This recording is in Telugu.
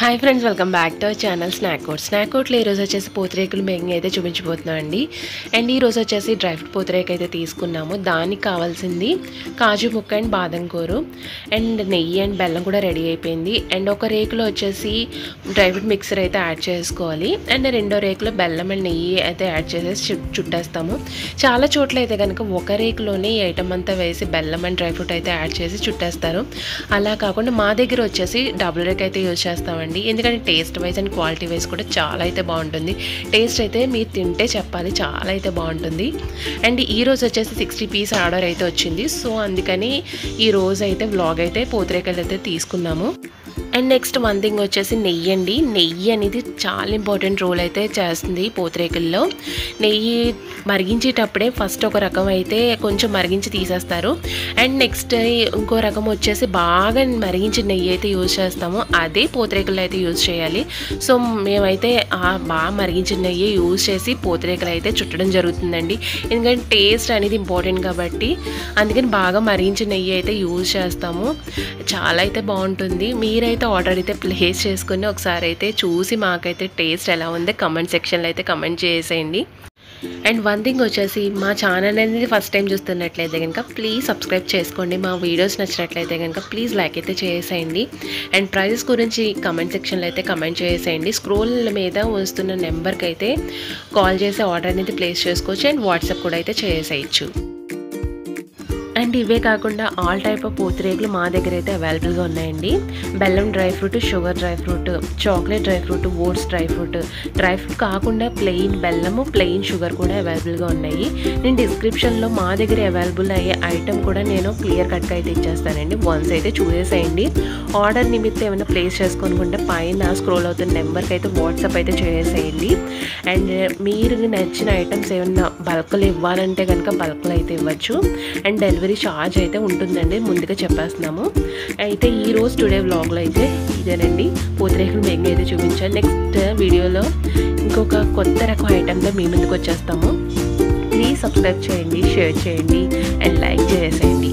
Hi friends, welcome back to our channel snack court. Snack కోట్లో ఈరోజు వచ్చేసి పూతరేకులు మేకింగ్ అయితే చూపించబోతున్నాం అండి. అండ్ ఈరోజు వచ్చేసి డ్రై ఫ్రూట్ పూతరేకు అయితే తీసుకున్నాము. దానికి కావాల్సింది కాజు ముక్క అండ్ బాదం కూర అండ్ నెయ్యి అండ్ బెల్లం కూడా రెడీ అయిపోయింది. అండ్ ఒక రేకులో వచ్చేసి డ్రై ఫ్రూట్ మిక్సర్ అయితే యాడ్ చేసుకోవాలి. అండ్ రెండో రేకులో బెల్లం అండ్ నెయ్యి అయితే యాడ్ చేసేసి చుట్టేస్తాము. చాలా చోట్ల అయితే కనుక ఒక రేకులోనే ఈ ఐటమ్ అంతా వేసి బెల్లం అండ్ డ్రై ఫ్రూట్ అయితే యాడ్ చేసి చుట్టేస్తారు. అలా కాకుండా మా దగ్గర వచ్చేసి డబుల్ రేక్ అయితే యూజ్ చేస్తామండి. ఎందుకంటే taste wise and quality wise కూడా చాలా అయితే బాగుంటుంది. టేస్ట్ అయితే మీరు తింటే చెప్పాలి, చాలా అయితే బాగుంటుంది. అండ్ ఈరోజు వచ్చేసి 60 పీస్ ఆర్డర్ అయితే వచ్చింది. సో అందుకని ఈరోజు అయితే వ్లాగ్ అయితే పూతరేకులు అయితే తీసుకున్నాము. అండ్ నెక్స్ట్ వన్ థింగ్ వచ్చేసి నెయ్యి అండి. నెయ్యి అనేది చాలా ఇంపార్టెంట్ రోల్ అయితే చేస్తుంది పూతరేకుల్లో. నెయ్యి మరిగించేటప్పుడే ఫస్ట్ ఒక రకం అయితే కొంచెం మరిగించి తీసేస్తారు. అండ్ నెక్స్ట్ ఇంకో రకం వచ్చేసి బాగా మరిగించిన నెయ్యి అయితే యూజ్ చేస్తాము. అదే పూతరేకుల్లో అయితే యూజ్ చేయాలి. సో మేమైతే బాగా మరిగించిన నెయ్యి యూజ్ చేసి పూతరేకులు అయితే చుట్టడం జరుగుతుందండి. ఎందుకంటే టేస్ట్ అనేది ఇంపార్టెంట్ కాబట్టి అందుకని బాగా మరిగించిన నెయ్యి అయితే యూజ్ చేస్తాము. చాలా అయితే బాగుంటుంది. మీరైతే ఆర్డర్ అయితే ప్లేస్ చేసుకుని ఒకసారి అయితే చూసి మాకైతే టేస్ట్ ఎలా ఉంది కమెంట్ సెక్షన్లో అయితే కమెంట్ చేసేయండి. అండ్ వన్ థింగ్ వచ్చేసి మా ఛానల్ అనేది ఫస్ట్ టైం చూస్తున్నట్లయితే కనుక ప్లీజ్ సబ్స్క్రైబ్ చేసుకోండి. మా వీడియోస్ నచ్చినట్లయితే కనుక ప్లీజ్ లైక్ అయితే చేసేయండి. అండ్ ప్రైజెస్ గురించి కమెంట్ సెక్షన్లో అయితే కమెంట్ చేసేయండి. స్క్రోల్ మీద వస్తున్న నెంబర్కి అయితే కాల్ చేసి ఆర్డర్ అనేది ప్లేస్ చేసుకోవచ్చు. అండ్ వాట్సాప్ కూడా అయితే చేసేయచ్చు. అండ్ ఇవే కాకుండా ఆల్ టైప్ ఆఫ్ పూతరేకులు మా దగ్గర అయితే అవైలబుల్గా ఉన్నాయండి. బెల్లం dry fruit, sugar dry fruit, chocolate dry fruit, oats dry fruit కాకుండా ప్లెయిన్ బెల్లము, ప్లెయిన్ షుగర్ కూడా అవైలబుల్గా ఉన్నాయి. నేను డిస్క్రిప్షన్లో మా దగ్గర అవైలబుల్ అయ్యే ఐటమ్ కూడా నేను క్లియర్ కట్గా అయితే ఇచ్చేస్తానండి. వన్స్ అయితే చూసేసేయండి. ఆర్డర్ నిమిత్తం ఏమైనా ప్లేస్ చేసుకోనుకుంటే పైన స్క్రోల్ అవుతున్న నెంబర్కి అయితే వాట్సాప్ అయితే చేసేయండి. అండ్ మీరు నచ్చిన ఐటమ్స్ ఏమైనా బల్క్లు ఇవ్వాలంటే కనుక బల్క్లు అయితే ఇవ్వచ్చు. అండ్ డెలివరీ ఛార్జ్ అయితే ఉంటుందండి, ముందుగా చెప్పేస్తున్నాము. అయితే ఈరోజు టుడే వ్లాగ్లో అయితే ఇదేనండి, పూతరేకులు మేకింగ్ అయితే చూపించాను. నెక్స్ట్ వీడియోలో ఇంకొక కొత్త రకం ఐటెంతో మీ ముందుకు వచ్చేస్తాము. ప్లీజ్ సబ్స్క్రైబ్ చేయండి, షేర్ చేయండి అండ్ లైక్ చేసేయండి.